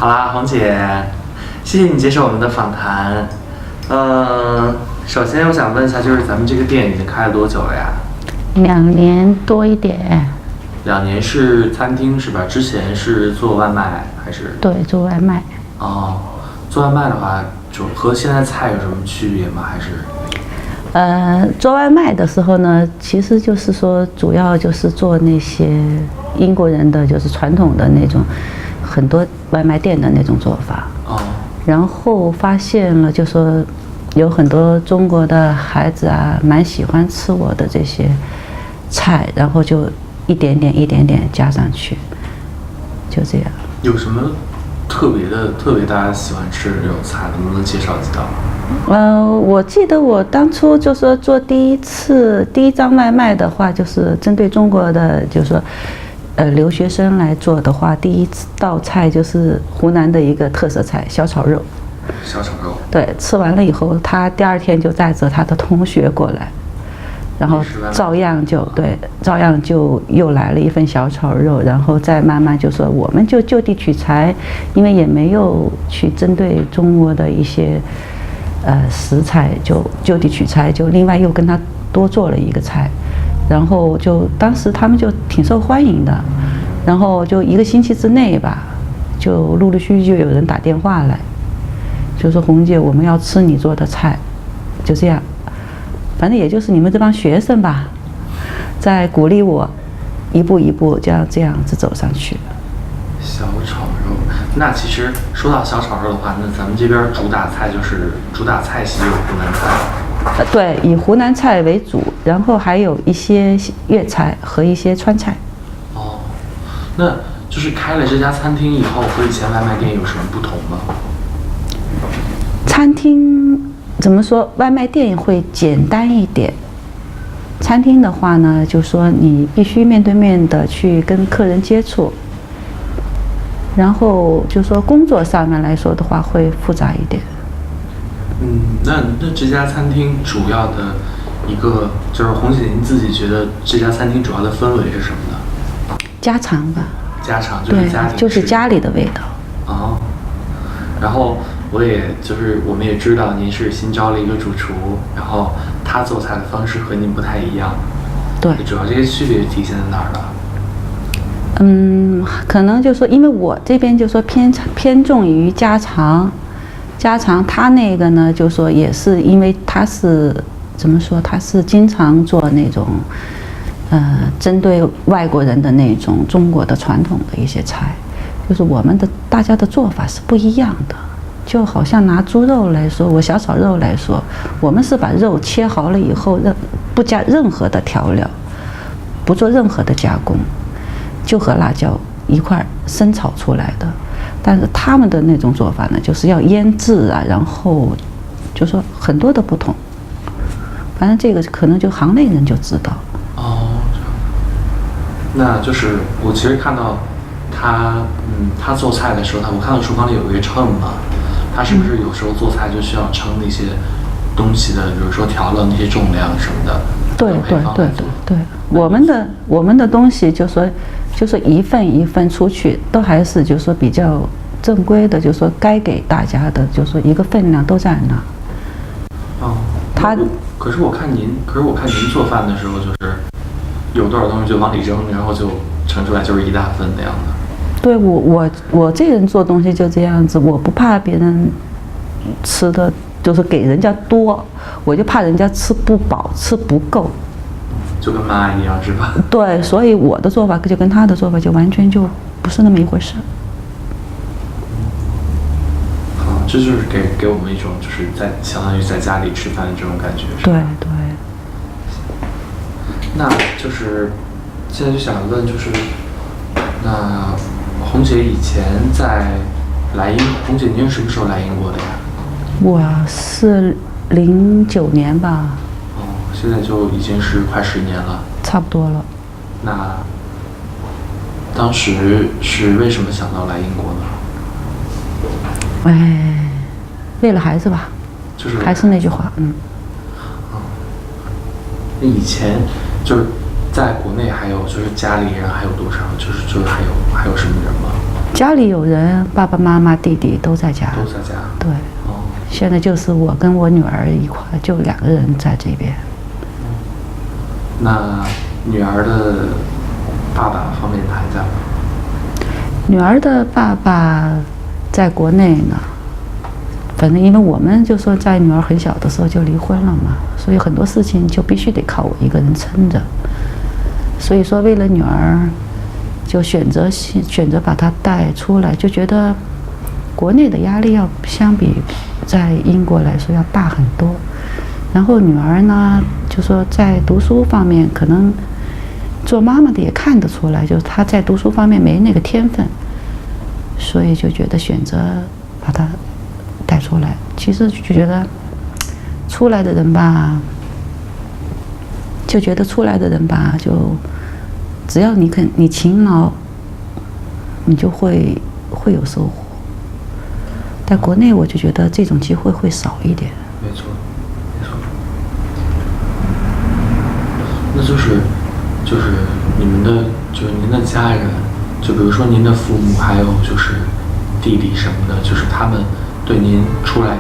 好啦，红姐，谢谢你接受我们的访谈。首先我想问一下，就是咱们这个店已经开了多久了呀2年多一点。？2年是餐厅是吧？之前是做外卖还是？对，做外卖。哦，做外卖的话，就和现在菜有什么区别吗？还是？做外卖的时候呢，其实就是说，主要就是做那些英国人的就是传统的那种很多外卖店的那种做法。哦。然后发现了，就说有很多中国的孩子啊，蛮喜欢吃我的这些菜，然后就一点点加上去，就这样。有什么特别大家喜欢吃的这种菜，能不能介绍几道？我记得我当初就说做第一张外卖的话，就是针对中国的，就是说留学生来做的话，第一道菜就是湖南的一个特色菜小炒肉。小炒肉。对，吃完了以后，他第2天就带着他的同学过来，然后照样就又来了一份小炒肉，然后再慢慢就说我们就就地取材，因为也没有去针对中国的一些食材，就地取材，就另外又跟他多做了一个菜。然后就当时他们就挺受欢迎的，然后就1个星期之内吧，就陆陆续续就有人打电话来，就说红姐，我们要吃你做的菜，就这样。反正也就是你们这帮学生吧，在鼓励我一步一步这样子走上去。小炒肉，那其实说到小炒肉的话，那咱们这边主打菜系就是湖南菜。对，以湖南菜为主，然后还有一些粤菜和一些川菜。哦，那就是开了这家餐厅以后和以前外卖店有什么不同吗？餐厅怎么说？外卖店会简单一点。餐厅的话呢，就说你必须面对面的去跟客人接触，然后就说工作上面来说的话会复杂一点。那这家餐厅主要的一个就是红姐，您自己觉得这家餐厅主要的氛围是什么呢？家常吧。家常就是家庭，就是家里的味道。哦，然后我们也知道您是新招了一个主厨，然后他做菜的方式和您不太一样。对。主要这些区别体现在哪儿呢？可能就说因为我这边就说偏重于家常，他那个呢就说也是因为他是怎么说，他是经常做那种针对外国人的那种中国的传统的一些菜，就是大家的做法是不一样的。就好像拿猪肉来说，我小炒肉来说，我们是把肉切好了以后，不加任何的调料，不做任何的加工，就和辣椒一块生炒出来的。但是他们的那种做法呢，就是要腌制啊，然后就说很多的不同。反正这个可能就行内人就知道。哦，那就是我其实看到他做菜的时候，我看到厨房里有一个秤嘛，他是不是有时候做菜就需要称那些东西的，比如说调料那些重量什么的？对，我们的东西就说一份一份出去，都还是就说比较正规的，就说该给大家的，就说一个分量都在那。哦，可是我看您做饭的时候，就是有多少东西就往里扔，然后就盛出来就是一大份那样的。对，我这人做东西就这样子，我不怕别人吃的就是给人家多，我就怕人家吃不饱吃不够。就跟妈一样是吧？对，所以我的做法就跟他的做法就完全就不是那么一回事。好，这就是给我们一种就是相当于在家里吃饭的这种感觉。对。那就是现在就想问，就是那红姐以前红姐您是什么时候来英国的呀？我是09年吧。现在就已经是快10年了，差不多了。那当时是为什么想到来英国呢？为了孩子吧，还是那句话，那以前就是在国内还有就是家里人还有多少？就是还有什么人吗？家里有人，爸爸妈妈、弟弟都在家。都在家。对。哦。现在就是我跟我女儿一块，就2个人在这边。那女儿的爸爸方面还在吗？女儿的爸爸在国内呢。反正因为我们就说在女儿很小的时候就离婚了嘛，所以很多事情就必须得靠我一个人撑着。所以说为了女儿，就选择把她带出来，就觉得国内的压力要相比在英国来说要大很多。然后女儿呢，就说在读书方面，可能做妈妈的也看得出来，就是她在读书方面没那个天分，所以就觉得选择把她带出来。其实就觉得出来的人吧，就只要你勤劳，你就会有收获。在国内我就觉得这种机会会少一点。没错。那就是您的家人，就比如说您的父母，还有就是弟弟什么的，就是他们对您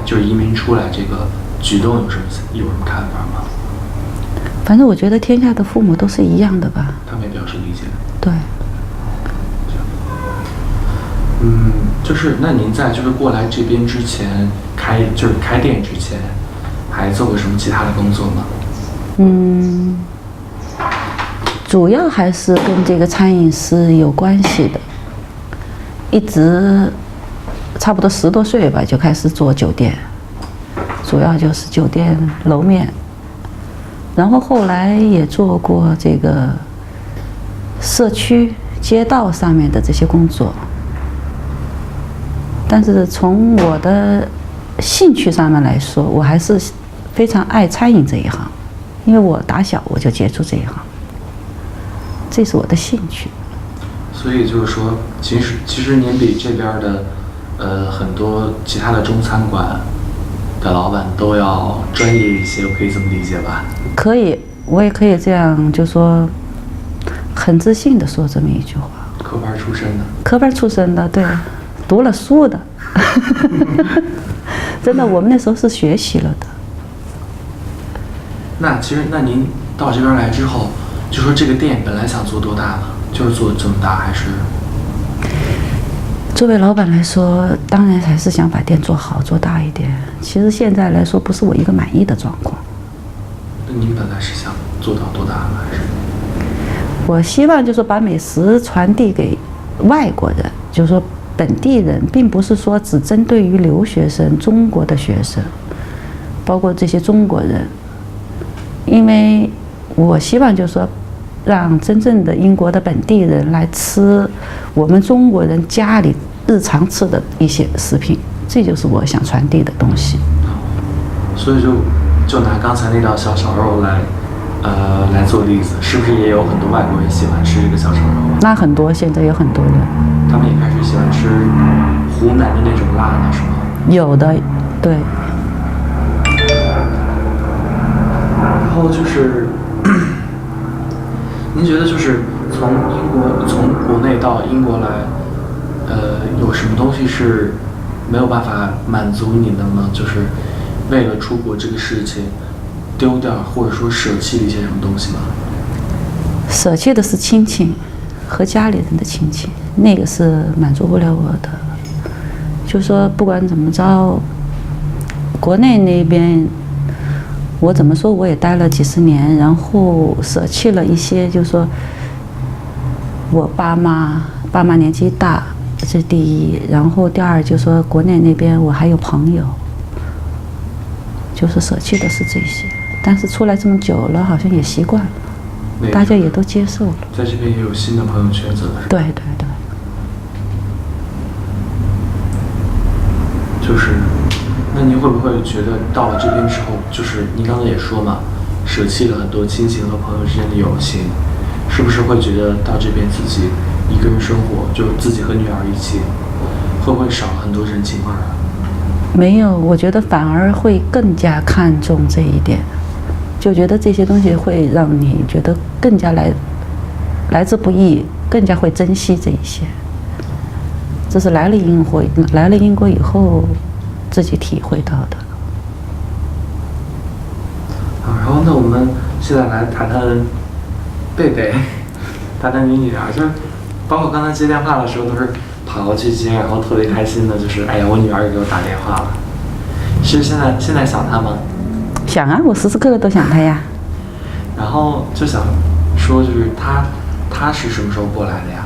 就是移民出来这个举动有什么看法吗？反正我觉得天下的父母都是一样的吧。他们也表示理解。对。就是那您在过来这边之前开店之前，还做过什么其他的工作吗？主要还是跟这个餐饮是有关系的，一直差不多10多岁吧就开始做酒店，主要就是酒店楼面，然后后来也做过这个社区街道上面的这些工作。但是从我的兴趣上面来说，我还是非常爱餐饮这一行，因为我打小我就接触这一行，这是我的兴趣。所以就是说，其实您比这边的很多其他的中餐馆的老板都要专业一些，我可以这么理解吧？可以，我也可以这样，就说很自信的说这么一句话。科班出身的。科班出身的，对，读了书的。真的，我们那时候是学习了的。那您到这边来之后，就说这个店本来想做多大呢？就是做这么大，还是？作为老板来说，当然还是想把店做好、做大一点。其实现在来说，不是我一个满意的状况。那您本来是想做到多大呢？还是？我希望就是把美食传递给外国人，就是说本地人，并不是说只针对于留学生、中国的学生，包括这些中国人。因为我希望就是说，让真正的英国的本地人来吃我们中国人家里日常吃的一些食品，这就是我想传递的东西。所以就拿刚才那道小炒肉来做例子，是不是也有很多外国人喜欢吃这个小炒肉？那很多，现在有很多人，他们也开始喜欢吃湖南的那种辣的，是吗？有的，对。然后就是，您觉得就是从国内到英国来，有什么东西是没有办法满足你的吗？就是为了出国这个事情，丢掉或者说舍弃了一些什么东西吗？舍弃的是亲情和家里人的亲情，那个是满足不了我的。就说不管怎么着，国内那边我怎么说我也待了几十年，然后舍弃了一些，就说我爸妈年纪大，这是第一，然后第二就说国内那边我还有朋友，就是舍弃的是这些。但是出来这么久了，好像也习惯了，大家也都接受了。在这边也有新的朋友圈子了，是吧？对对对。就是，那您会不会觉得到了这边之后，就是您刚才也说嘛，舍弃了很多亲情和朋友之间的友情，是不是会觉得到这边自己一个人生活，就自己和女儿一起，会不会少了很多人情味啊？没有，我觉得反而会更加看重这一点，就觉得这些东西会让你觉得更加来之不易，更加会珍惜这一些。这是来了英国以后自己体会到的。好，然后那我们现在来谈谈贝贝，谈谈你女儿，就是包括刚才接电话的时候都是跑过去接，然后特别开心的，就是哎呀，我女儿也给我打电话了。是现在想她吗？想啊，我时时刻刻都想她呀。然后就想说，就是她是什么时候过来的呀？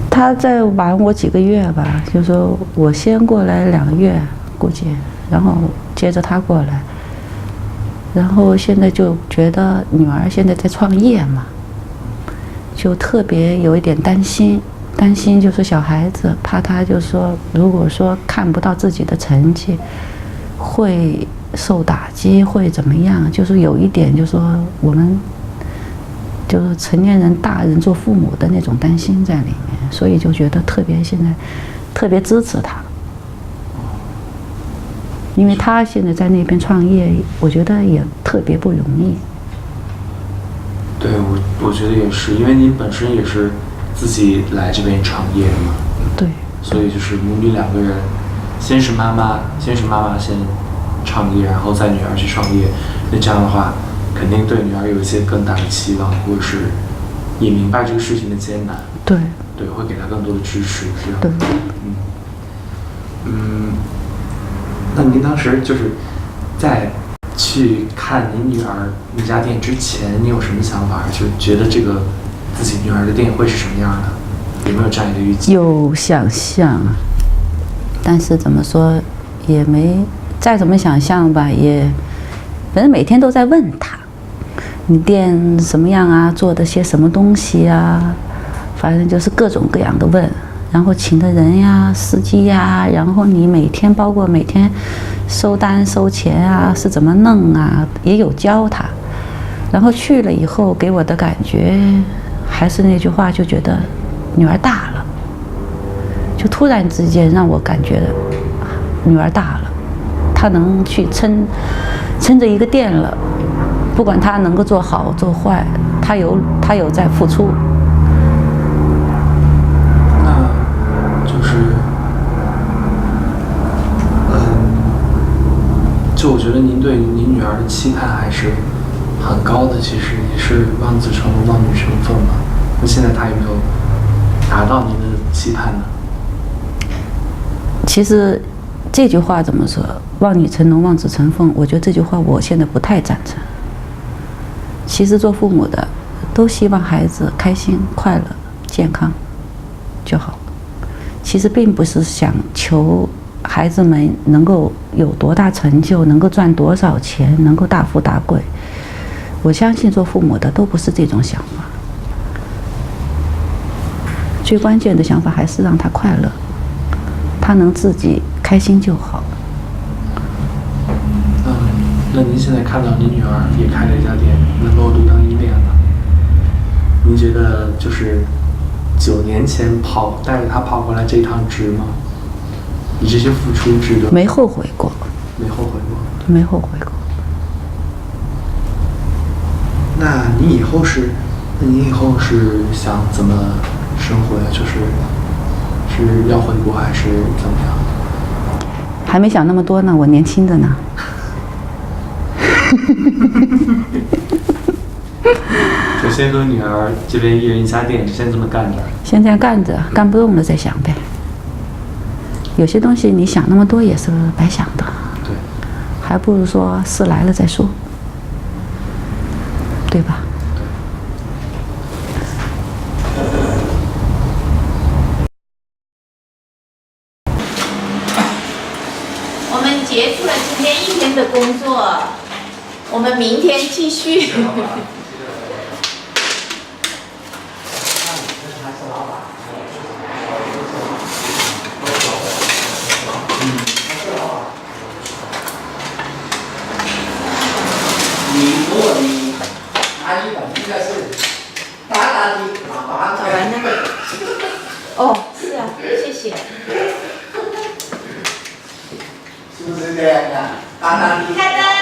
她再晚我几个月吧，就说我先过来2个月估计，然后接着她过来。然后现在就觉得女儿现在在创业嘛，就特别有一点担心就是小孩子，怕她就说如果说看不到自己的成绩，会受打击，会怎么样？就是有一点，就是说我们就是成年人、大人做父母的那种担心在里面，所以就觉得现在特别支持她。因为他现在在那边创业，我觉得也特别不容易。对，我觉得也是，因为你本身也是自己来这边创业的嘛。对。所以就是母女2个人，先是妈妈先创业，然后再女儿去创业，那这样的话，肯定对女儿有一些更大的期望，或者是也明白这个事情的艰难。对。对，会给她更多的支持，这样。对。那您当时就是在去看您女儿那家店之前，你有什么想法？就觉得这个自己女儿的店会是什么样的？有没有这样一个预计？有想象，但是怎么说也没再怎么想象吧，也反正每天都在问她，你店什么样啊？做的些什么东西啊？反正就是各种各样的问。然后请的人呀、司机呀，然后你包括每天收单收钱啊，是怎么弄啊，也有教他。然后去了以后，给我的感觉还是那句话，就觉得女儿大了，就突然之间让我感觉女儿大了，她能去撑着一个店了，不管她能够做好做坏，她有在付出。就我觉得您对您女儿的期盼还是很高的，其实也是望子成龙、望女成凤嘛。那现在她有没有达到您的期盼呢？其实这句话怎么说？望女成龙、望子成凤，我觉得这句话我现在不太赞成。其实做父母的都希望孩子开心、快乐、健康就好。其实并不是想求孩子们能够有多大成就，能够赚多少钱，能够大富大贵。我相信做父母的都不是这种想法。最关键的想法还是让他快乐，他能自己开心就好。那您现在看到您女儿也开了一家店，能够独当一面了，您觉得就是9年前带着她跑过来这一趟值吗？你这些付出值得？没后悔过。没后悔过。没后悔过。那您以后是想怎么生活呀？是要回国还是怎么样？还没想那么多呢，我年轻着呢。就先和女儿这边1人1家店，就先这么干着。先这样干着，干不动了再想呗。有些东西你想那么多也是白想的。对。还不如说事来了再说，对吧？我们结束了今天1天的工作，我们明天继续。哦，是啊，谢谢。是不是这样的？打打你。开灯。